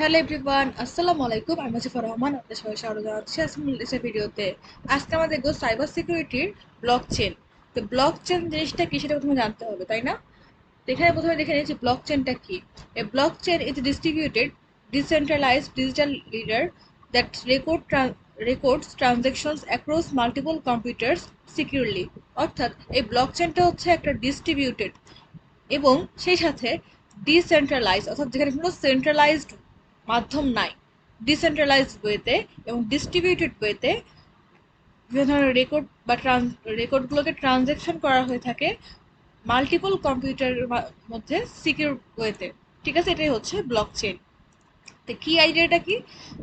Hello everyone, আসসালামু আলাইকুম। আমি মুজিবুর রহমান, আপনাদের সবাই স্বাগত জানাচ্ছি আজকের লেকচার ভিডিওতে। আজকে আমরা দেখবো সাইবার সিকিউরিটির ব্লক চেন। তো ব্লক চেন জিনিসটা কি সেটা প্রথমে জানতে হবে, তাই না? তো এখানে প্রথমে দেখে নিচ্ছি ব্লক চেনটা কি। A blockchain is distributed decentralised digital ledger that records transactions across multiple computers securely. অর্থাৎ এই ব্লক চেনটা হচ্ছে একটা ডিস্ট্রিবিউটেড এবং সেই সাথে ডিসেন্ট্রালাইজ, অর্থাৎ যেখানে কোনো সেন্ট্রালাইজড মাধ্যম নাই, ডিসেন্ট্রালাইজড ওয়েতে এবং ডিস্ট্রিবিউটেড ওয়েতে বিভিন্ন ধরনের রেকর্ডগুলোকে ট্রানজ্যাকশন করা হয়ে থাকে মাল্টিপল কম্পিউটারের মধ্যে সিকিউর ওয়েতে। ঠিক আছে, এটাই হচ্ছে ব্লক চেন। তো কি আইডিয়াটা কি,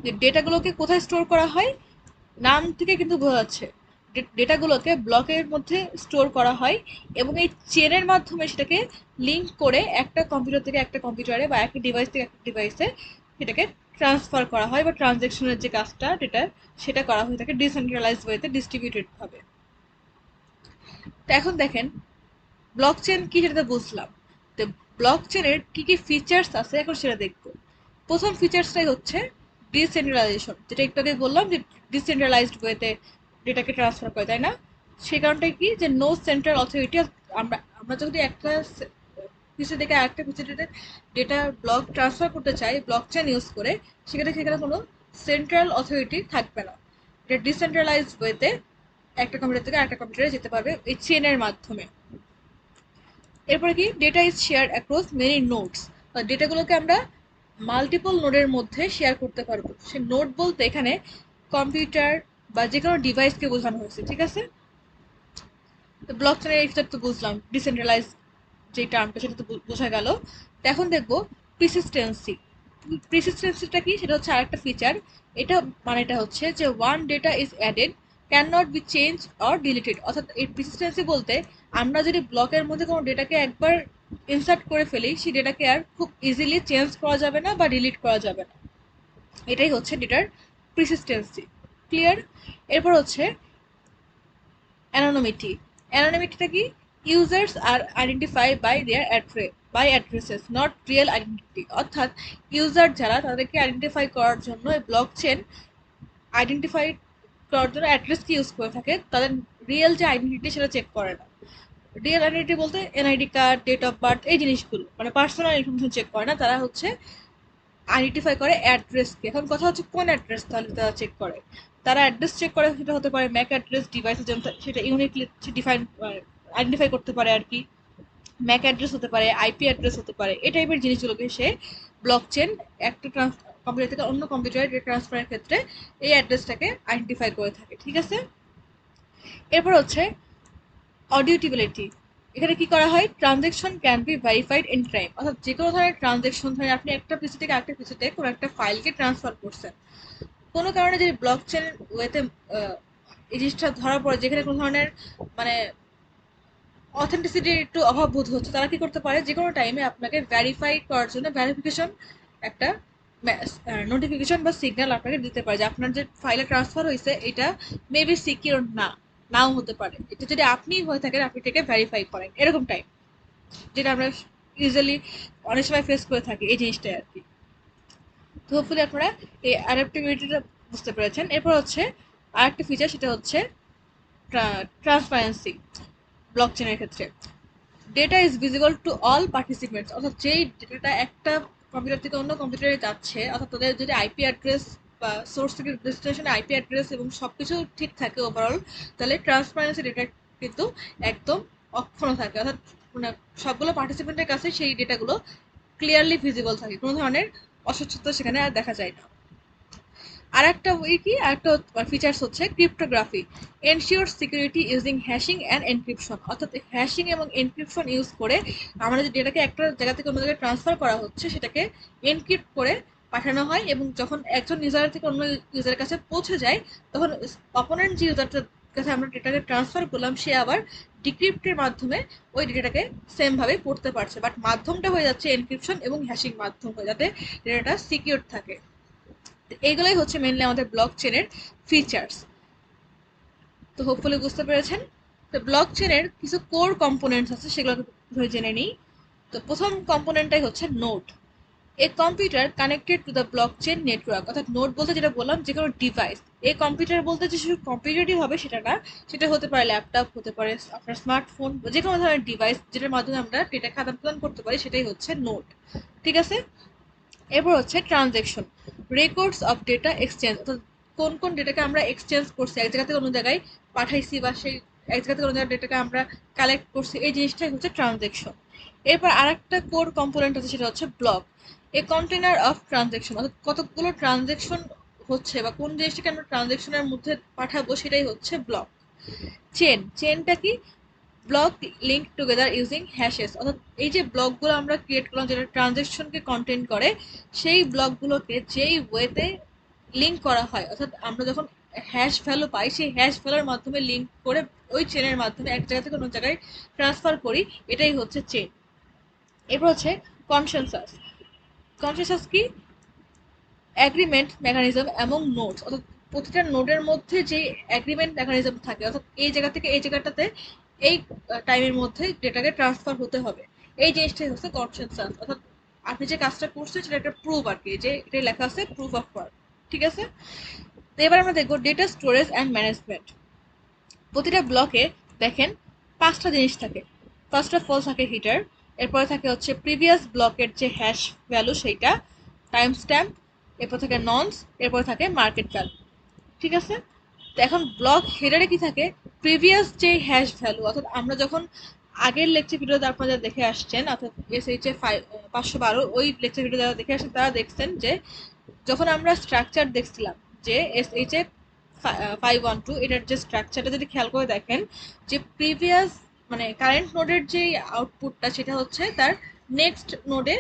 যে ডেটাগুলোকে কোথায় স্টোর করা হয়, নাম থেকে কিন্তু বোঝা যাচ্ছে ডেটাগুলোকে ব্লকের মধ্যে স্টোর করা হয় এবং এই চেনের মাধ্যমে সেটাকে লিঙ্ক করে একটা কম্পিউটার থেকে একটা কম্পিউটারে বা একটা ডিভাইস থেকে একটা ডিভাইসে সেটাকে ট্রান্সফার করা হয় বা ট্রানজ্যাকশনের যে কাজটা ডেটা সেটা করা হয়ে থাকে ডিসেন্ট্রালাইজড ওয়েতে, ডিস্ট্রিবিউটেড ভাবে। তো এখন দেখেন ব্লক চেন কি সেটা তো বুঝলাম। তো ব্লক চেনের কি কি ফিচার্স আছে এখন সেটা দেখবো। প্রথম ফিচার্সটাই হচ্ছে ডিসেন্ট্রালাইজেশন, যেটা একটু আগে বললাম যে ডিসেন্ট্রালাইজড ওয়েতে ডেটাকে ট্রান্সফার করে, তাই না? সেই কারণটাই কি, যে নো সেন্ট্রাল অথরিটি। আমরা আমরা যদি একটা পিসি থেকে আরেকটা পিসিতে ডেটা ব্লক ট্রান্সফার করতে চাই ব্লক চেন ইউজ করে, সেখানে সেখানে কোনো সেন্ট্রাল অথরিটি থাকবে না। এটা ডিসেন্ট্রালাইজড ওয়েতে একটা কম্পিউটার থেকে আরেকটা কম্পিউটারে যেতে পারবে এই চেনের মাধ্যমে। এরপরে কি, data is share across many nodes. ডেটাগুলোকে আমরা মাল্টিপল নোডের মধ্যে শেয়ার করতে পারবো। সে নোড বলতে এখানে কম্পিউটার বা যে কোনো ডিভাইসকে বোঝানো হয়েছে, ঠিক আছে? তো ব্লক চেনের এটা তো বুঝলাম, ডিসেন্ট্রালাইজ যে টার্মটা সেটা তো বোঝা গেল। তো এখন দেখবো প্রিসিস্টেন্সি। প্রিসিস্টেন্সিটা কি, সেটা হচ্ছে আরেকটা ফিচার। এটা মানেটা হচ্ছে যে one data is added can not be change or deleted. অর্থাৎ এই প্রিসিস্টেন্সি বলতে আমরা যদি ব্লকের মধ্যে কোনো ডেটাকে একবার ইনসার্ট করে ফেলি, সেই ডেটাকে আর খুব ইজিলি চেঞ্জ করা যাবে না বা ডিলিট করা যাবে না। এটাই হচ্ছে ডেটার প্রিসিস্টেন্সি। ক্লিয়ার? এরপর হচ্ছে অ্যানোনিমিটি। অ্যানোনিমিটিটা কি, users are identify by their addresses not real identity. অর্থাৎ ইউজার যারা, তাদেরকে আইডেন্টিফাই করার জন্য এই ব্লক চেন আইডেন্টিফাই করার জন্য অ্যাড্রেসকে ইউজ করে থাকে, তাদের রিয়েল যে আইডেন্টিটি সেটা চেক করে না। রিয়েল আইডেন্টিটি বলতে NID card, date of birth, এই জিনিসগুলো মানে পার্সোনাল ইনফরমেশন চেক করে না, তারা হচ্ছে আইডেন্টিফাই করে অ্যাড্রেসকে। এখন কথা হচ্ছে কোন অ্যাড্রেস তাহলে তারা চেক করে। তারা অ্যাড্রেস চেক করে, সেটা হতে পারে ম্যাক অ্যাড্রেস, ডিভাইসে যেমন সেটা ইউনিকলি ডিফাইন আইডেন্টিফাই করতে পারে আর কি। ম্যাক অ্যাড্রেস হতে পারে, আইপি অ্যাড্রেস হতে পারে, এই টাইপের জিনিসগুলোকে সে ব্লক চেন একটা কম্পিউটার থেকে অন্য কম্পিউটারে ডেটা ট্রান্সফারের ক্ষেত্রে এই অ্যাড্রেসটাকে আইডেন্টিফাই করে থাকে, ঠিক আছে? এরপর হচ্ছে অডিউটিবিলিটি। এখানে কি করা হয়, transaction can be verified in time. অর্থাৎ যে কোনো ধরনের ট্রানজেকশন, ধরেন আপনি একটা পিসি থেকে আরেকটা পিসিতে কোনো একটা ফাইলকে ট্রান্সফার করছেন, কোনো কারণে যদি ব্লক চেন ওয়েতে এই জিনিসটা ধরা পড়ে, যেখানে কোনো ধরনের মানে অথেন্টিসিটির একটু অভাব বোধ হচ্ছে, তারা কি করতে পারে, যে কোনো টাইমে আপনাকে ভেরিফাই করার জন্য ভেরিফিকেশন একটা নোটিফিকেশন বা সিগন্যাল আপনাকে দিতে পারে যে আপনার যে ফাইলে ট্রান্সফার হয়েছে এটা মেবি সিকিউর নাও হতে পারে। এটা যদি আপনি হয়ে থাকেন, আপনি এটাকে ভেরিফাই করেন, এরকম টাইম, যেটা আমরা ইউজুয়ালি অনেক সময় ফেস করে থাকি এই জিনিসটাই আর কি। তো হোপফুলি আপনারা এই অ্যাডাপ্টিভিটিটা বুঝতে পেরেছেন। এরপর হচ্ছে আরেকটা ফিচার, সেটা হচ্ছে ট্রান্সপারেন্সি। ব্লক চেনের ক্ষেত্রে data is visible to all participants. অর্থাৎ যেই ডেটাটা একটা কম্পিউটার থেকে অন্য কম্পিউটারে যাচ্ছে, অর্থাৎ তাদের যদি আইপি অ্যাড্রেস বা সোর্স থেকে ডেস্টিনেশনে আইপি অ্যাড্রেস এবং সব কিছু ঠিক থাকে ওভারঅল, তাহলে ট্রান্সপারেন্সি ডেটা কিন্তু একদম অক্ষুণ্ণ থাকে। অর্থাৎ মানে সবগুলো পার্টিসিপেন্টের কাছে সেই ডেটাগুলো ক্লিয়ারলি ভিজিবল থাকে, কোনো ধরনের অস্বচ্ছতা সেখানে আর দেখা যায় না। আরেকটা কি আরেকটা ফিচার্স হচ্ছে cryptography, ensure security using hashing and encryption. অর্থাৎ হ্যাশিং এবং এনক্রিপশন ইউজ করে আমরা যে ডেটাকে একটা জায়গা থেকে অন্য জায়গায় ট্রান্সফার করা হচ্ছে সেটাকে এনক্রিপ্ট করে পাঠানো হয়, এবং যখন একজন ইউজার থেকে অন্য ইউজারের কাছে পৌঁছে যায়, তখন অপোনেন্ট যে ইউজারটার কাছে আমরা ডেটাকে ট্রান্সফার করলাম, সে আবার ডিক্রিপ্টের মাধ্যমে ওই ডেটাটাকে সেম ভাবে পড়তে পারছে, বাট মাধ্যমটা হয়ে যাচ্ছে এনক্রিপশন এবং হ্যাশিং মাধ্যম হয়ে, যাতে ডেটাটা সিকিউর থাকে। এইগুলোই হচ্ছে মেনলি আমাদের ব্লক চেনের ফিচার্স। তো হোপফুলি বুঝতে পেরেছেন। তো ব্লক চেনের কিছু কোর কম্পোনেন্টস আছে, সেগুলো ধরে জেনে নিই। তো প্রথম কম্পোনেন্টটাই হচ্ছে node. A computer connected to the blockchain network, অর্থাৎ নোড বলতে যেটা বললাম যে কোনো ডিভাইস। এই কম্পিউটার বলতে যে শুধু কম্পিউটারই হবে সেটা না, সেটা হতে পারে ল্যাপটপ, হতে পারে আপনার স্মার্টফোন, যে কোনো ধরনের ডিভাইস যেটার মাধ্যমে আমরা ডেটাকে আদান প্রদান করতে পারি, সেটাই হচ্ছে নোড। ঠিক আছে। এরপর হচ্ছে transaction, records of data exchange, অর্থাৎ কোন কোন ডেটাকে আমরা এক্সচেঞ্জ করছি, এক জায়গা থেকে অন্য জায়গায় পাঠাইছি, বা সেই এক জায়গা থেকে অন্য জায়গায় ডেটাকে আমরা কালেক্ট করছি, এই জিনিসটাই হচ্ছে ট্রানজ্যাকশন। এরপর আরেকটা কোর কম্পোনেন্ট আছে, সেটা হচ্ছে block, A container of transaction, অর্থাৎ কতগুলো ট্রানজ্যাকশন হচ্ছে বা কোন জিনিসটাকে আমরা ট্রানজ্যাকশনের মধ্যে পাঠাবো সেটাই হচ্ছে ব্লক। চেনটা কি? Block link together using hashes, অর্থাৎ এই যে ব্লকগুলো আমরা ক্রিয়েট করলাম যেটা ট্রানজ্যাকশনকে কন্টেন্ট করে, সেই ব্লকগুলোকে যেই ওয়েতে লিঙ্ক করা হয়, অর্থাৎ আমরা যখন হ্যাশ ভ্যালু পাই সেই হ্যাশ ভ্যালুর মাধ্যমে লিঙ্ক করে ওই চেনের মাধ্যমে এক জায়গা থেকে অন্য জায়গায় ট্রান্সফার করি, এটাই হচ্ছে চেন। এরপর হচ্ছে কনসেনসাস। কনসেনসাস কি? অ্যাগ্রিমেন্ট মেকানিজম এবং নোটস, অর্থাৎ প্রতিটা নোডের মধ্যে যে অ্যাগ্রিমেন্ট মেকানিজম থাকে, অর্থাৎ এই জায়গা থেকে এই জায়গাটাতে এই টাইমের মধ্যে ডেটাকে ট্রান্সফার হতে হবে, এই জিনিসটাই হচ্ছে কনসেনসাস। অর্থাৎ আপনি যে কাজটা করছেন সেটা একটা প্রুফ আর কি, যে এটাই লেখা আছে প্রুফ অফ ওয়ার্ক। ঠিক আছে। তো এবার আমরা দেখবো ডেটা স্টোরেজ অ্যান্ড ম্যানেজমেন্ট। প্রতিটা ব্লকে দেখেন 5টা জিনিস থাকে। ফার্স্ট অফ অল থাকে হিটার, এরপরে থাকে হচ্ছে প্রিভিয়াস ব্লকের যে হ্যাশ ভ্যালু সেইটা, টাইম স্ট্যাম্প, এরপর থাকে ননস, এরপর থাকে মার্কেট ভ্যালু। ঠিক আছে। তো এখন ব্লক হেডারে কি থাকে? প্রিভিয়াস যে হ্যাশ ভ্যালু, অর্থাৎ আমরা যখন আগের লেকচার ভিডিও আপনারা যারা দেখে আসছেন, অর্থাৎ SH এ 512 ওই লেকচার ভিডিও যারা দেখে আসছেন তারা দেখছেন যে যখন আমরা স্ট্রাকচার দেখছিলাম যে SH এ 512 এটার যে স্ট্রাকচারটা যদি খেয়াল করে দেখেন, যে প্রিভিয়াস মানে কারেন্ট নোডের যে আউটপুটটা সেটা হচ্ছে তার নেক্সট নোডে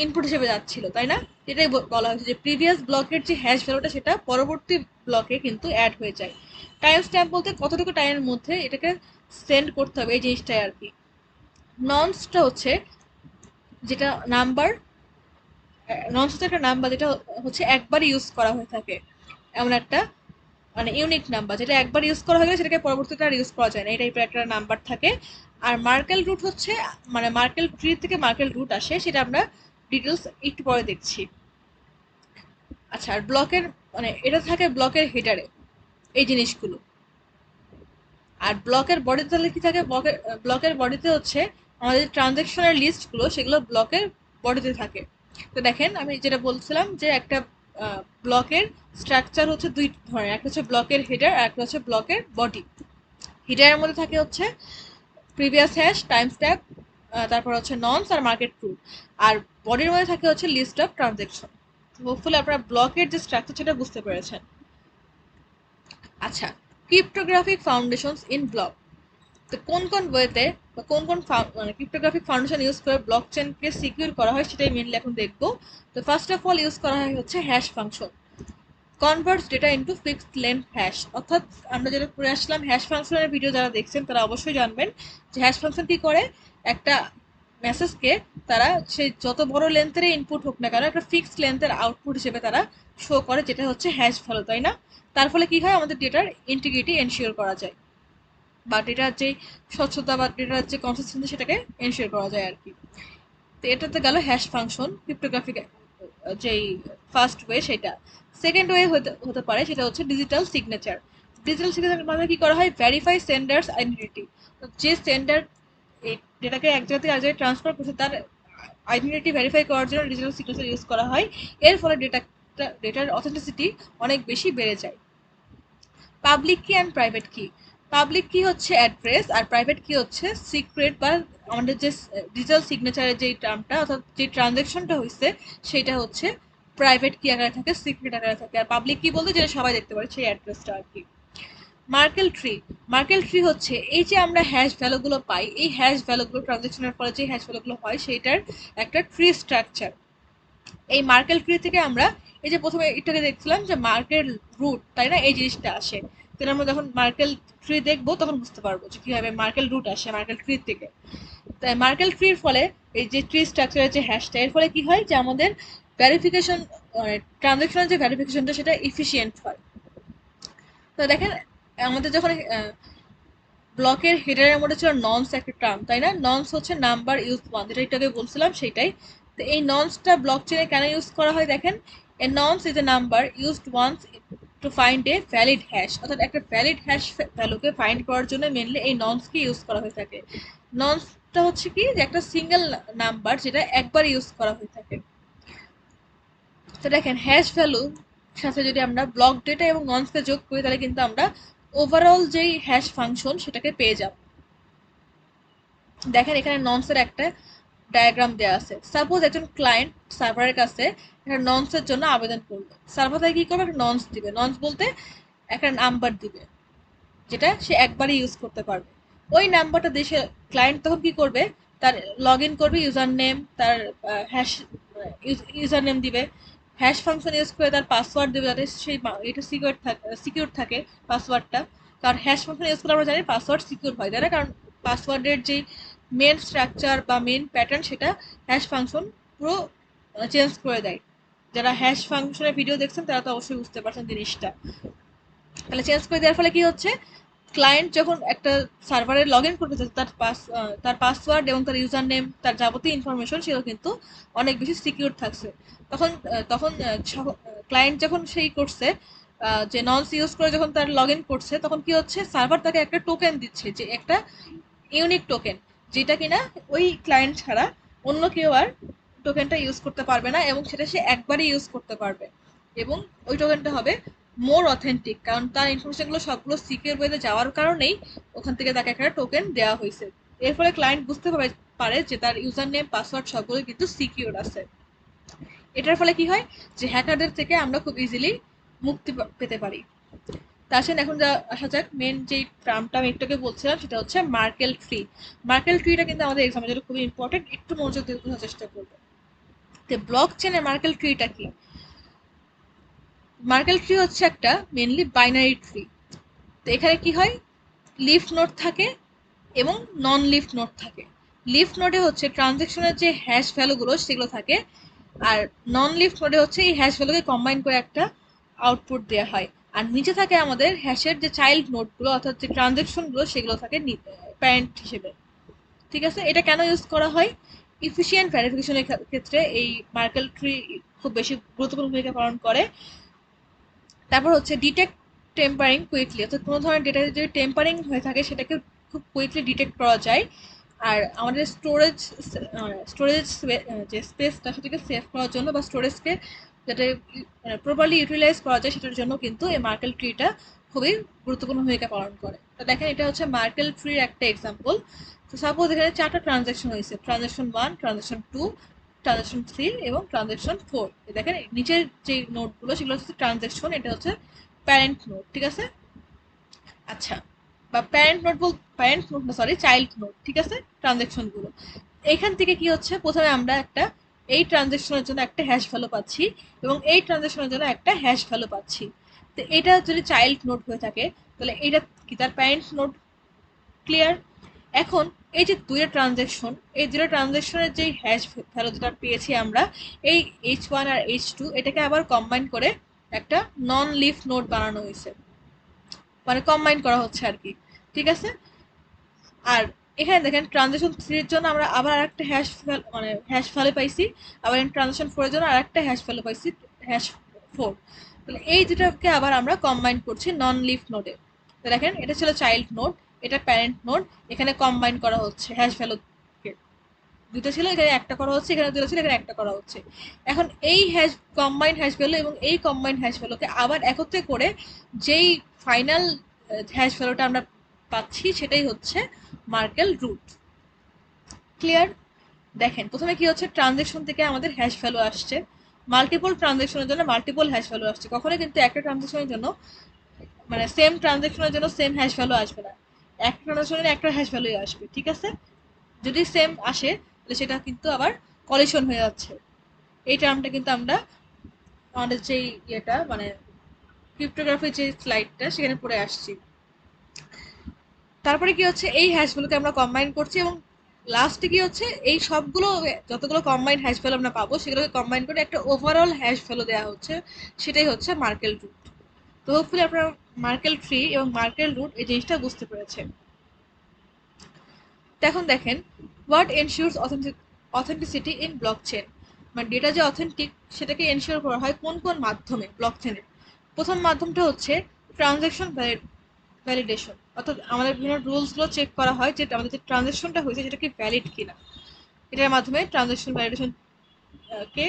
ইনপুট হিসেবে যাচ্ছিল, তাই না? এটাই বলা হয়েছে যে প্রিভিয়াস ব্লকের যে হ্যাশ ভ্যালুটা সেটা পরবর্তী ব্লকে কিন্তু অ্যাড হয়ে যায়। টাইম স্ট্যাম্প বলতে কতটুকু টাইমের মধ্যে এটাকে সেন্ড করতে হবে, এই জিনিসটাই আর কি। ননসটা হচ্ছে যেটা নাম্বার, ননসটা একটা নাম্বার যেটা হচ্ছে একবার ইউজ করা হয়ে থাকে, এমন একটা মানে ইউনিক নাম্বার যেটা একবার ইউজ করা হয়ে গেলে সেটাকে পরবর্তীতে আর ইউজ করা যায় না, এই টাইপের একটা নাম্বার থাকে। আর মার্কেল রুট হচ্ছে মানে মার্কেল ট্রি থেকে মার্কেল রুট আসে, সেটা আমরা ডিটেলস একটু পরে দেখছি। আচ্ছা, আর ব্লকের মানে এটা থাকে ব্লকের হেডারে এই জিনিসগুলো। আর ব্লকের বডিতে তাহলে কি থাকে? ব্লকের বডিতে হচ্ছে আমাদের ট্রানজ্যাকশনের লিস্টগুলো, সেগুলো ব্লকের বডিতে থাকে। তো দেখেন আমি যেটা বলছিলাম যে একটা ব্লকের স্ট্রাকচার হচ্ছে দুই ধরনের, একটা হচ্ছে ব্লকের হেডার আর একটা হচ্ছে ব্লকের বডি। হিডারের মধ্যে থাকে হচ্ছে প্রিভিয়াস হ্যাশ, টাইম স্ট্যাম্প, তারপর হচ্ছে ননস আর মার্কেট ট্রু। আর বডির মধ্যে থাকে হচ্ছে লিস্ট অফ ট্রানজ্যাকশন। হোপফুলি আপনারা ব্লকের যে স্ট্রাকচার সেটা বুঝতে পেরেছেন। আচ্ছা, ক্রিপ্টোগ্রাফিক ফাউন্ডেশনস ইন ব্লক। তো কোন কোন ওয়েতে বা কোন কোন মানে ক্রিপ্টোগ্রাফিক ফাউন্ডেশন ইউজ করে ব্লক চেনকে সিকিউর করা হয় সেটাই মেনলি এখন দেখবো। তো ফার্স্ট অফ অল ইউজ করা হয় হচ্ছে hash function, converts data into fixed length hash. অর্থাৎ আমরা যেটা করে আসলাম হ্যাশ ফাংশনের ভিডিও যারা দেখছেন তারা অবশ্যই জানবেন যে হ্যাশ ফাংশন কি করে, একটা মেসেজকে তারা সেই যত বড় লেন্থের ইনপুট হোক না কেন একটা ফিক্সড লেন্থের আউটপুট হিসেবে তারা শো করে, যেটা হচ্ছে হ্যাশ ভ্যালু, তাই না? তার ফলে কি হয়, আমাদের ডেটার ইন্টিগ্রিটি এনশিওর করা যায়, বা ডেটার যে স্বচ্ছতা বা ডেটার যে কনসিস্টেন্সি সেটাকে এনশিওর করা যায় আর কি। তো এটাতে গেল হ্যাশ ফাংশন ক্রিপ্টোগ্রাফিক যেই ফার্স্ট ওয়ে সেটা। সেকেন্ড ওয়ে হতে পারে সেটা হচ্ছে ডিজিটাল সিগনেচার। ডিজিটাল সিগনেচার মানে কি করা হয়? Verify sender's identity. যে সেন্ডার এই ডেটাকে এক জায়গা থেকে আরেক জায়গায় ট্রান্সফার করছে তার আইডেন্টিটি ভেরিফাই করার জন্য ডিজিটাল সিগনেচার ইউজ করা হয়। এর ফলে ডেটার অথেন্টিসিটি অনেক বেশি বেড়ে যায়। পাবলিক কি অ্যান্ড প্রাইভেট কি। পাবলিক কি হচ্ছে অ্যাড্রেস, আর প্রাইভেট কি হচ্ছে সিক্রেট, বা আমাদের যে ডিজিটাল সিগনেচারের যে টার্মটা অর্থাৎ যে ট্রানজ্যাকশনটা হয়েছে সেটা হচ্ছে প্রাইভেট কি আকারে থাকে, সিক্রেট আকারে থাকে। আর পাবলিক কি বলতে যেটা সবাই দেখতে পারে সেই অ্যাড্রেসটা আর কি। Markle tree. মার্কেল ট্রি হচ্ছে এই যে আমরা হ্যাশ ভ্যালুগুলো পাই, এই হ্যাশ ভ্যালুগুলো ট্রানজ্যাকশনের ফলে যে হ্যাশ ভ্যালুগুলো হয় সেইটার একটা ট্রি স্ট্রাকচার। এই মার্কেল ট্রি থেকে আমরা এই যে প্রথমে একটাকে দেখছিলাম যে মার্কেল রুট, তাই না? এই জিনিসটা আসে। তাহলে আমরা যখন মার্কেল ট্রি দেখবো তখন বুঝতে পারবো যে কিভাবে মার্কেল রুট আসে মার্কেল ট্রি থেকে। তাই মার্কেল ট্রির ফলে এই যে ট্রি স্ট্রাকচারের যে হ্যাশটা, এর ফলে কি হয় যে আমাদের ভ্যারিফিকেশন মানে ট্রানজ্যাকশনের যে ভ্যারিফিকেশনটা সেটা এফিসিয়েন্ট হয়। তো দেখেন আমাদের যখন ব্লকের হেডারের মধ্যে ছিল ননস একটা টার্ম, তাই না? ননস হচ্ছে নাম্বার ইউজ ওয়ান, যেটা একটু আগে বলছিলাম সেইটাই। তো এই ননসটা ব্লক চেনে কেন ইউজ করা হয় দেখেন, a nonce is a number used once to find a valid hash, অর্থাৎ একটা ভ্যালিড হ্যাশ ভ্যালুকে ফাইন্ড করার জন্য মেনলি এই ননসকে ইউজ করা হয়ে থাকে। ননসটা হচ্ছে কি যে একটা সিঙ্গেল নাম্বার যেটা একবার ইউজ করা হয়ে থাকে। তো দেখেন হ্যাশ ভ্যালু সাথে যদি আমরা ব্লক ডেটা এবং ননসকে যোগ করি তাহলে কিন্তু আমরা ওভারঅল যেই হ্যাশ ফাংশন সেটাকে পেয়ে যাব। দেখেন এখানে ননসের একটা ডায়াগ্রাম দেওয়া আছে। সাপোজ একজন ক্লায়েন্ট সার্ভারের কাছে একটা ননসের জন্য আবেদন করলো, সার্ভার তাকে কি করবে, একটা ননস দিবে। ননস বলতে একটা নাম্বার দিবে যেটা সে একবারই ইউজ করতে পারবে। ওই নাম্বারটা দিয়ে সে ক্লায়েন্ট তখন কি করবে, তার লগ ইন করবে, ইউজার নেম, তার হ্যাশ ইউজার নেম দিবে, হ্যাশ ফাংশন ইউজ করে তার পাসওয়ার্ড দেবে যাতে সেই এটা সিকিউর থাকে পাসওয়ার্ডটা। কারণ হ্যাশ ফাংশন ইউজ করলে আমরা জানি পাসওয়ার্ড সিকিউর হয়, তাই না? কারণ পাসওয়ার্ডের যে মেন স্ট্রাকচার বা মেন প্যাটার্ন সেটা হ্যাশ ফাংশন পুরো চেঞ্জ করে দেয়। যারা হ্যাশ ফাংশনের ভিডিও দেখছেন তারা তো অবশ্যই বুঝতে পারছেন জিনিসটা। তাহলে চেঞ্জ করে দেওয়ার ফলে কি হচ্ছে, ক্লায়েন্ট যখন একটা সার্ভারে লগ ইন করতে চাচ্ছে তার পাসওয়ার্ড এবং তার ইউজার নেম, তার যাবতীয় ইনফরমেশন সেগুলো কিন্তু অনেক বেশি সিকিউর থাকছে। তখন তখন ক্লায়েন্ট যখন সেই করছে যে ননস ইউজ করে যখন তার লগ ইন করছে তখন কি হচ্ছে, সার্ভার তাকে একটা টোকেন দিচ্ছে, যে একটা ইউনিক টোকেন, যেটা কিনা ওই ক্লায়েন্ট ছাড়া অন্য কেউ আর টোকেনটা ইউজ করতে পারবে না এবং সেটা সে একবারই ইউজ করতে পারবে। এবং ওই টোকেনটা হবে মোর অথেন্টিক, কারণ তার ইনফরমেশনগুলো সবগুলো সিকিউর ওয়েতে যাওয়ার কারণেই ওখান থেকে তাকে একটা টোকেন দেওয়া হয়েছে। এর ফলে ক্লায়েন্ট বুঝতে পারে যে তার ইউজার নেম পাসওয়ার্ড সবগুলো কিন্তু সিকিউর আছে। এটার ফলে কি হয় যে হ্যাকারদের থেকে আমরা খুব ইজিলি মুক্তি পেতে পারি। তা আসেন এখন আসা যাক মেন যে টার্মটা আমি একটু বলছিলাম সেটা হচ্ছে মার্কেল ট্রি। মার্কেল ট্রিটা কিন্তু আমাদের এক্সামের জন্য খুবই ইম্পর্টেন্ট, একটু মনোযোগ দিয়ে বোঝার চেষ্টা করবো। তো ব্লক চেনের মার্কেল ট্রিটা কি? মার্কেল ট্রি হচ্ছে একটা মেনলি বাইনারি ট্রি। তো এখানে কি হয়, লিফ নোড থাকে এবং নন লিফ নোড থাকে। লিফ নোডে হচ্ছে ট্রানজেকশনের যে হ্যাশ ভ্যালুগুলো সেগুলো থাকে, আর নন লিফ নোডে হচ্ছে এই হ্যাশ ভ্যালুকে কম্বাইন করে একটা আউটপুট দেওয়া হয়। আর নিচে থাকে আমাদের হ্যাশের যে চাইল্ড নোডগুলো অর্থাৎ যে ট্রানজেকশনগুলো সেগুলো থাকে প্যারেন্ট হিসেবে। ঠিক আছে, এটা কেন ইউজ করা হয়? ইফিসিয়েন্ট ভেরিফিকেশনের ক্ষেত্রে এই মার্কেল ট্রি খুব বেশি গুরুত্বপূর্ণ ভূমিকা পালন করে। তারপর হচ্ছে ডিটেক্ট টেম্পারিং কুইকলি, অর্থাৎ কোনো ধরনের ডেটা যদি টেম্পারিং হয়ে থাকে সেটাকে খুব কুইকলি ডিটেক্ট করা যায়। আর আমাদের স্টোরেজ যে স্পেসটা সেটাকে সেভ করার জন্য বা স্টোরেজকে যাতে প্রপারলি ইউটিলাইজ করা যায় সেটার জন্য কিন্তু এই মার্কেল ট্রিটা খুবই গুরুত্বপূর্ণ ভূমিকা পালন করে। তো দেখেন এটা হচ্ছে মার্কেল ট্রির একটা এক্সাম্পল। তো সাপোজ এখানে 4টা ট্রানজ্যাকশন হয়েছে, ট্রানজ্যাকশন 1, ট্রানজ্যাকশন 2, ট্রানজ্যাকশন 3 এবং ট্রানজ্যাকশন 4। দেখেন নিচের যে নোটগুলো সেগুলো হচ্ছে ট্রানজ্যাকশন, এটা হচ্ছে প্যারেন্ট নোট। ঠিক আছে, আচ্ছা, বা প্যারেন্ট নোট না, সরি, চাইল্ড নোট। ঠিক আছে, ট্রানজ্যাকশন গুলো এইখান থেকে কি হচ্ছে, প্রথমে আমরা একটা এই ট্রানজ্যাকশনের জন্য একটা হ্যাশ ভ্যালু পাচ্ছি এবং এই ট্রানজ্যাকশনের জন্য একটা হ্যাশ ভ্যালু পাচ্ছি। তো এটা যদি চাইল্ড নোট হয়ে থাকে তাহলে এটা কি তার প্যারেন্ট নোট। ক্লিয়ার? এখন এই যে দুইটা ট্রানজ্যাকশন, এই দুটো ট্রানজ্যাকশনের যে হ্যাশ ভ্যালু যেটা পেয়েছি আমরা, এই H1 আর H2 এটাকে আবার কম্বাইন করে একটা নন লিফ নোড বানানো হয়েছে, মানে কম্বাইন করা হচ্ছে আর কি। ঠিক আছে, আর এখানে দেখেন ট্রানজ্যাকশন 3 এর জন্য আমরা আবার আরেকটা হ্যাশ ভ্যালু পাইছি, আবার ট্রানজ্যাকশন 4 এর জন্য আরেকটা হ্যাশ ভ্যালু পাইছি, হ্যাশ 4। তাহলে এই দুটোকে আবার আমরা কম্বাইন করছি নন লিফ নোডে। তো দেখেন এটা ছিল চাইল্ড নোড, এটা প্যারেন্ট নোড, এখানে কম্বাইন করা হচ্ছে হ্যাশ ভ্যালুকে। দুটো ছিল, এখানে একটা করা হচ্ছে, এখানে দুটো ছিল, এখানে একটা করা হচ্ছে। এখন এই কম্বাইন্ড হ্যাশ ভ্যালু এবং এই কম্বাইন্ড হ্যাশ ভ্যালুকে আবার একত্রে করে যেই ফাইনাল হ্যাশ ভ্যালুটা আমরা পাচ্ছি সেটাই হচ্ছে মার্কেল রুট। ক্লিয়ার? দেখেন প্রথমে কি হচ্ছে, ট্রানজেকশন থেকে আমাদের হ্যাশ ভ্যালু আসছে, মাল্টিপল ট্রানজেকশনের জন্য মাল্টিপল হ্যাশ ভ্যালু আসছে। কখনোই কিন্তু একটা ট্রানজেকশনের জন্য মানে সেম ট্রানজেকশনের জন্য সেম হ্যাশ ভ্যালু আসবে না, একটা ট্রানজেকশনের একটা হ্যাশ ভ্যালুই আসবে। ঠিক আছে, যদি সেম আসে তাহলে সেটা কিন্তু আবার কলিশন হয়ে যাচ্ছে। এই টার্মটা কিন্তু আমরা আমাদের যে ইয়েটা মানে ক্রিপ্টোগ্রাফির যে স্লাইডটা সেখানে পড়ে আসছি। তারপরে কি হচ্ছে, এই হ্যাশগুলোকে আমরা কম্বাইন করছি এবং লাস্টে কি হচ্ছে, এই সবগুলো যতগুলো কম্বাইন হ্যাশ ভ্যালু আমরা পাবো সেগুলোকে কম্বাইন করে একটা ওভারঅল হ্যাশ ভ্যালু দেওয়া হচ্ছে, সেটাই হচ্ছে মার্কেল রুট। তো হোপফুলি আপনারা মার্কেল ট্রি এবং মার্কেল রুট এই জিনিসটা বুঝতে পেরেছেন। তো এখন দেখেন, what ensures authenticity in blockchain. মানে ডেটা যে অথেন্টিক সেটাকে এনশিওর করা হয় কোন কোন মাধ্যমে ব্লক চেনের। প্রথম মাধ্যমটা হচ্ছে ট্রানজ্যাকশন ভ্যালিডেশন, অর্থাৎ আমাদের বিভিন্ন রুলসগুলো চেক করা হয় যে আমাদের যে ট্রানজ্যাকশনটা হয়েছে সেটা কি ভ্যালিড কিনা, এটার মাধ্যমে ট্রানজ্যাকশন ভ্যালিডেশন কে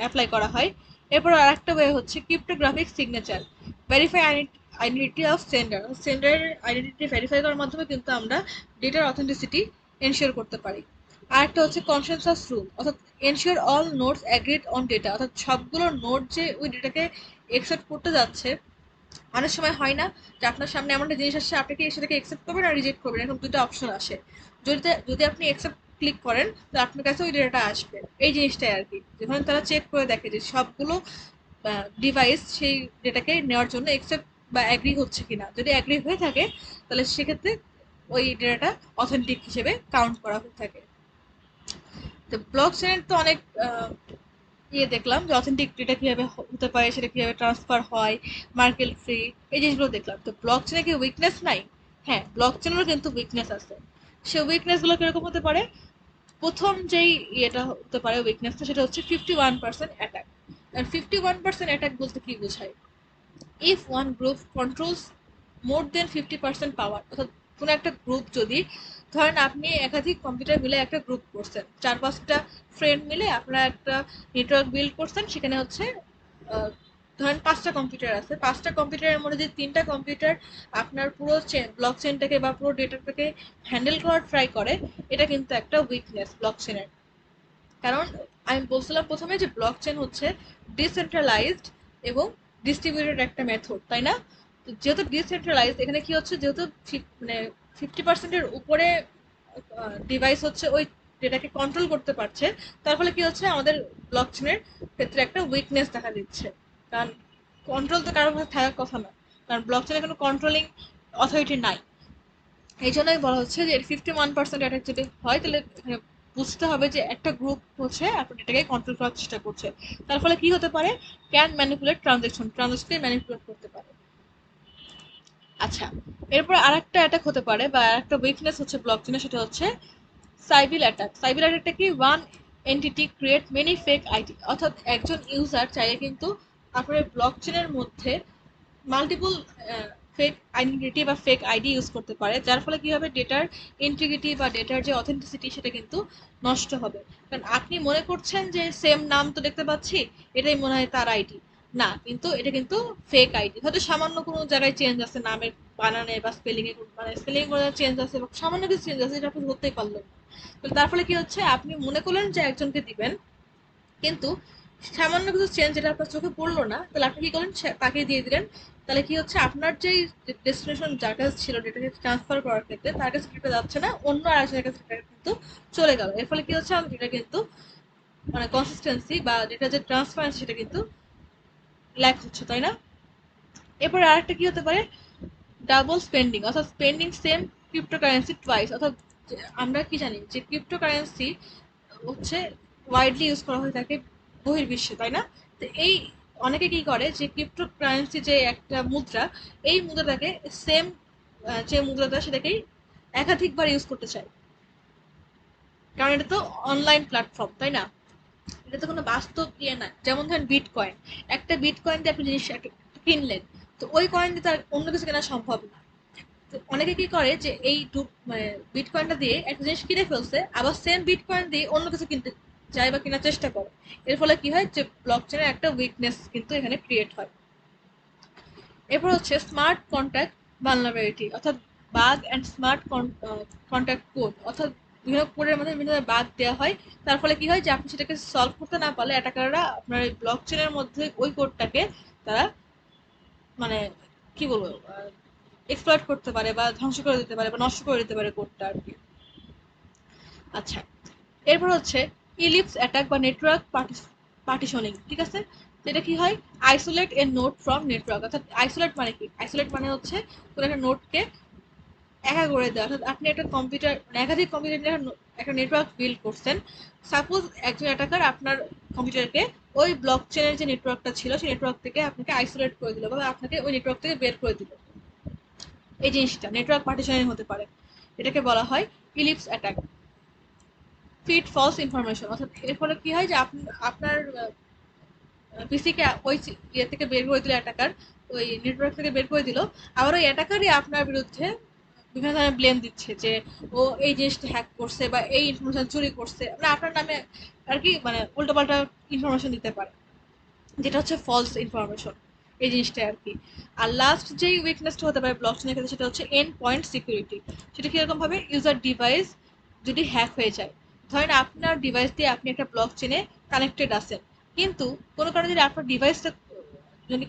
অ্যাপ্লাই করা হয়। এরপর আরেকটা ওয়ে হচ্ছে cryptographic signature, verify identity of sender, সেন্ডারের আইডেন্টিটি ভেরিফাই করার মাধ্যমে কিন্তু আমরা ডেটার অথেন্টিসিটি এনশিওর করতে পারি। আরেকটা হচ্ছে কনসেনসাস রুল, অর্থাৎ ensure all notes agreed on data, অর্থাৎ সবগুলো নোট যে ওই ডেটাকে একসেপ্ট করতে যাচ্ছে। অনেক সময় হয় না যে আপনার সামনে এমন একটা জিনিস আসছে, আপনি কি সেটাকে একসেপ্ট করবেন আর রিজেক্ট করবেন, এরকম দুটো অপশন আসে। যদি যদি আপনি একসেপ্ট ক্লিক করেন তো আপনার কাছে ওই ডেটাটা আসবে। এই জিনিসটাই আর কি, যখন তারা চেক করে দেখে যে সবগুলো ডিভাইস সেই ডেটাকে নেওয়ার জন্য একসেপ্ট বা অ্যাগ্রি হচ্ছে কিনা, যদি অ্যাগ্রি হয়ে থাকে তাহলে সেক্ষেত্রে ওই ডেটাটা অথেন্টিক হিসেবে কাউন্ট করা হয়ে থাকে। তো ব্লক চেনের তো অনেক দেখলাম যে অথেন্টিক ডেটা কিভাবে হতে পারে, সেটা কিভাবে ট্রান্সফার হয়, মার্কেট ফ্রি, এই জিনিসগুলো দেখলাম। তো ব্লক চেনে কি উইকনেস নাই? হ্যাঁ, ব্লক চেনেরও কিন্তু উইকনেস আছে। সে উইকনেসগুলো কিরকম হতে পারে? প্রথম যেই ইয়েটা হতে পারে উইকনেসটা, সেটা হচ্ছে 51% অ্যাটাক। আর 51% অ্যাটাক বলতে কি বোঝায়? ইফ ওয়ান গ্রুপ কন্ট্রোলস মোর দেন 50% পাওয়ার, অর্থাৎ কোনো একটা গ্রুপ যদি, ধরেন আপনি একাধিক কম্পিউটার মিলে একটা গ্রুপ করছেন, 4-5টা ফ্রেন্ড মিলে আপনারা একটা নেটওয়ার্ক বিল্ড করছেন, সেখানে হচ্ছে ধরেন 5টা কম্পিউটার আছে, 5টা কম্পিউটারের মধ্যে যে 3টা কম্পিউটার আপনার পুরো ব্লক চেনটাকে বা পুরো ডেটাটাকে হ্যান্ডেল করার ট্রাই করে, এটা কিন্তু একটা উইকনেস ব্লক চেনের। কারণ আমি বলছিলাম প্রথমে যে ব্লক চেন হচ্ছে ডিসেন্ট্রালাইজড এবং ডিস্ট্রিবিউটেড একটা মেথড, তাই না? তো যেহেতু ডিসেন্ট্রালাইজড, এখানে কি হচ্ছে, যেহেতু মানে 50%-এর উপরে ডিভাইস হচ্ছে ওই ডেটাকে কন্ট্রোল করতে পারছে, তার ফলে কি হচ্ছে, আমাদের ব্লক চেনের ক্ষেত্রে একটা উইকনেস দেখা দিচ্ছে। কারণ কন্ট্রোল তো কারোর কাছে থাকার কথা না, কারণ ব্লক চেনে কোনো কন্ট্রোলিং অথরিটি নাই। এই জন্যই বলা হচ্ছে যে 51% অ্যাটাক যদি হয় তাহলে এখানে বুঝতে হবে যে একটা গ্রুপ হচ্ছে আপনার এটাকে কন্ট্রোল করার চেষ্টা করছে। তার ফলে কি হতে পারে? ক্যান ম্যানিপুলেট ট্রানজাকশনকে ম্যানিপুলেট করতে পারে। আচ্ছা, এরপর আরেকটা অ্যাটাক হতে পারে বা আরেকটা উইকনেস হচ্ছে ব্লক চেনে, সেটা হচ্ছে সাইবিল অ্যাটাক। সাইবিল অ্যাটাকটা কি? One entity create many fake ID, অর্থাৎ একজন ইউজার চাইলে কিন্তু আপনার ব্লক চেনের মধ্যে মাল্টিপল ফেক আইডেন্টিটি বা ফেক আইডি ইউজ করতে পারে, যার ফলে কি হবে, ডেটার ইন্টিগ্রিটি বা ডেটার যে অথেন্টিসিটি সেটা কিন্তু নষ্ট হবে। কারণ আপনি মনে করছেন যে সেম নাম তো দেখতে পাচ্ছি, এটাই মনে হয় তার আইডি। না, কিন্তু এটা কিন্তু ফেক আইডি, হয়তো সামান্য কোনো জায়গায় চেঞ্জ আছে নামের বানানে বা স্পেলিং এ, মানে স্পেলিং এ চেঞ্জ আছে বা সামান্য কিছু চেঞ্জ আছে, এটা আপনি ধরতেই পারলেন না। তো তার ফলে কি হচ্ছে, আপনি মনে করলেন যে একজনকে দিবেন, কিন্তু সামান্য কিছু চেঞ্জ যেটা আপনার চোখে পড়লো না, তাহলে আপনি কি করলেন, তাকে দিয়ে দিলেন। তাহলে কি হচ্ছে, আপনার যেই ডেস্টিনেশন যার কাছে ছিল ডেটাকে ট্রান্সফার করার ক্ষেত্রে, তার কাছে ডেটা যাচ্ছে না, অন্য আরেকজনের কাছে ডেটা কিন্তু চলে গেল। এর ফলে কি হচ্ছে, আমাদের ডেটা কিন্তু মানে কনসিস্টেন্সি বা ডেটা যে ট্রান্সপারেন্সি সেটা কিন্তু ল্যাক হচ্ছে, তাই না? এরপরে আরেকটা কি হতে পারে? ডাবল স্পেন্ডিং, অর্থাৎ স্পেন্ডিং সেম ক্রিপ্টোকারেন্সি টুয়াইস, অর্থাৎ আমরা কি জানি যে ক্রিপ্টোকারেন্সি হচ্ছে ওয়াইডলি ইউজ করা হয়ে থাকে বহির্বিশ্বে, তাই না? তো এই অনেকে কি করে যে ক্রিপ্টোকারেন্সি যে একটা মুদ্রা, এই মুদ্রাটাকে সেম যে মুদ্রাটা সেটাকেই একাধিকবার ইউজ করতে চায়, কারণ এটা তো অনলাইন প্ল্যাটফর্ম, তাই না? এটা তো কোনো বাস্তব ইয়ে না। যেমন ধরেন বিটকয়েন, একটা বিটকয়েন দিয়ে আপনি জিনিস কিনলেন, তো ওই কয়েন দিয়ে তার অন্য কিছু কেনা সম্ভব না। তো অনেকে কি করে যে এই মানে বিটকয়েনটা দিয়ে একটা জিনিস কিনে ফেলছে, আবার সেম বিটকয়েন দিয়ে অন্য কিছু কিনতে চায় বা কেনার চেষ্টা করে। এর ফলে কি হয়, যে ব্লক চেনের একটা উইকনেস কিন্তু এখানে ক্রিয়েট হয়। এরপর হচ্ছে স্মার্ট কন্ট্যাক্ট ভালনারেবিলিটি, অর্থাৎ bug and smart contract code, অর্থাৎ বিভিন্ন কোডের মধ্যে বিভিন্ন বাগ দেওয়া হয়। তার ফলে কি হয়, যে আপনি সেটাকে সলভ করতে না পারলে অ্যাটাকাররা আপনার এই ব্লক চেনের মধ্যে ওই কোডটাকে তারা মানে কি বলবো, এক্সপ্লয়েট করতে পারে বা ধ্বংস করে দিতে পারে বা নষ্ট করে দিতে পারে কোডটা আর কি। আচ্ছা, এরপর হচ্ছে ইলিপস অ্যাটাক বা নেটওয়ার্ক পার্টিশনিং, ঠিক আছে? যেটা কি হয়, isolate A note from network, অর্থাৎ আইসোলেট মানে কি? আইসোলেট মানে হচ্ছে কোনো একটা নোটকে একা করে দেওয়া, অর্থাৎ আপনি একটা কম্পিউটার মানে একাধিক কম্পিউটার নিয়ে একটা নেটওয়ার্ক বিল্ড করছেন। সাপোজ একজন অ্যাটাকার আপনার কম্পিউটারকে ওই ব্লক চেনের যে নেটওয়ার্কটা ছিল সেই নেটওয়ার্ক থেকে আপনাকে আইসোলেট করে দিল বা আপনাকে ওই নেটওয়ার্ক থেকে বের করে দিল। এই জিনিসটা নেটওয়ার্ক পার্টিশনিং হতে পারে, এটাকে বলা হয় eclipse attack. Feed false information, অর্থাৎ এর ফলে কি হয় যে আপনার পিসিকে ওই ইয়ে থেকে বের করে দিল অ্যাটাকার, ওই নেটওয়ার্ক থেকে বের করে দিল, আবার ওই অ্যাটাকারই আপনার বিরুদ্ধে বিভিন্ন ধরনের ব্লেম দিচ্ছে যে ও এই জিনিসটা হ্যাক করছে বা এই ইনফরমেশন চুরি করছে, মানে আপনার নামে আর কি মানে উল্টোপাল্টা ইনফরমেশন দিতে পারে, যেটা হচ্ছে ফলস ইনফরমেশন, এই জিনিসটা আর কি। আর লাস্ট যেই উইকনেসটা হতে পারে ব্লক চেনের ক্ষেত্রে সেটা হচ্ছে এন্ড পয়েন্ট সিকিউরিটি। সেটা কিরকম ভাবে, ইউজার ডিভাইস যদি হ্যাক হয়ে যায়, ধরেন আপনার ডিভাইস দিয়ে আপনি একটা ব্লক চেনে কানেক্টেড আছেন, কিন্তু কোনো কারণে যদি আপনার ডিভাইসটা যদি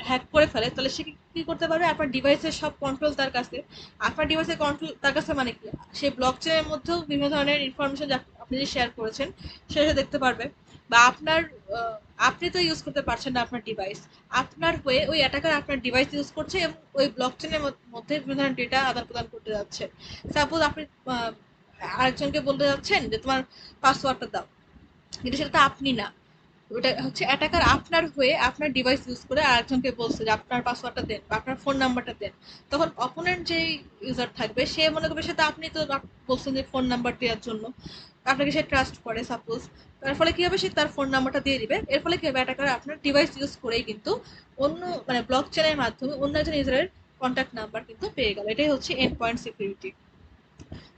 হ্যাক করে ফেলে, তাহলে সে কি করতে পারবে, আপনার ডিভাইসের সব কন্ট্রোল তার কাছে। আপনার ডিভাইসের কন্ট্রোল তার কাছে মানে কি, সেই ব্লক চেনের মধ্যেও বিভিন্ন ধরনের ইনফরমেশন যা আপনি যে শেয়ার করেছেন সেটা দেখতে পারবে। বা আপনার আপনি তো ইউজ করতে পারছেন না আপনার ডিভাইস, আপনার হয়ে ওই অ্যাটাকার আপনার ডিভাইস ইউজ করছে এবং ওই ব্লক চেনের মধ্যে বিভিন্ন ধরনের ডেটা আদান প্রদান করতে যাচ্ছে। সাপোজ আপনি আরেকজনকে বলতে যাচ্ছেন যে তোমার পাসওয়ার্ডটা দাও, কিন্তু সেটা তো আপনি না, ওটা হচ্ছে অ্যাটাকার আপনার হয়ে আপনার ডিভাইস ইউজ করে আরেকজনকে বলছে যে আপনার পাসওয়ার্ডটা দেন বা আপনার ফোন নাম্বারটা দেন। তখন অপোনেন্ট যে ইউজার থাকবে সে মনে করবে সেটা আপনি তো বলছেন যে ফোন নাম্বার দেওয়ার জন্য, আপনাকে সে ট্রাস্ট করে সাপোজ। তার ফলে কি হবে, সে তার ফোন নাম্বারটা দিয়ে দিবে। এর ফলে কি হবে, অ্যাটাকার আপনার ডিভাইস ইউজ করেই কিন্তু অন্য মানে ব্লক চেনের মাধ্যমে অন্য একজন ইউজারের কন্ট্যাক্ট নাম্বার কিন্তু পেয়ে গেল। এটাই হচ্ছে এন্ড পয়েন্ট সিকিউরিটি।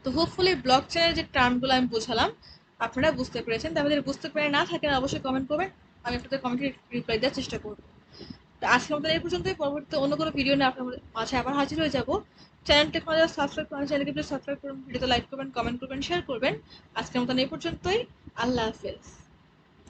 তো হোপফুলি ব্লক চেনের যে টার্মগুলো আমি বোঝালাম আপনারা বুঝতে পেরেছেন। তারপরে যদি বুঝতে পেরে না থাকেন অবশ্যই কমেন্ট করবেন, আমি আপনাদের কমেন্টে রিপ্লাই দেওয়ার চেষ্টা করবো। তো আজকে আমাদের এই পর্যন্তই, পরবর্তীতে অন্য কোনো ভিডিও নিয়ে আপনার মাঝে আবার হাজির হয়ে যাবো। চ্যানেলটা কোনো সাবস্ক্রাইব করেন, চ্যানেলকে প্লিজ সাবস্ক্রাইব করুন, ভিডিওতে লাইক করবেন, কমেন্ট করবেন, শেয়ার করবেন। আজকের মতন এই পর্যন্তই, আল্লাহ হাফেজ।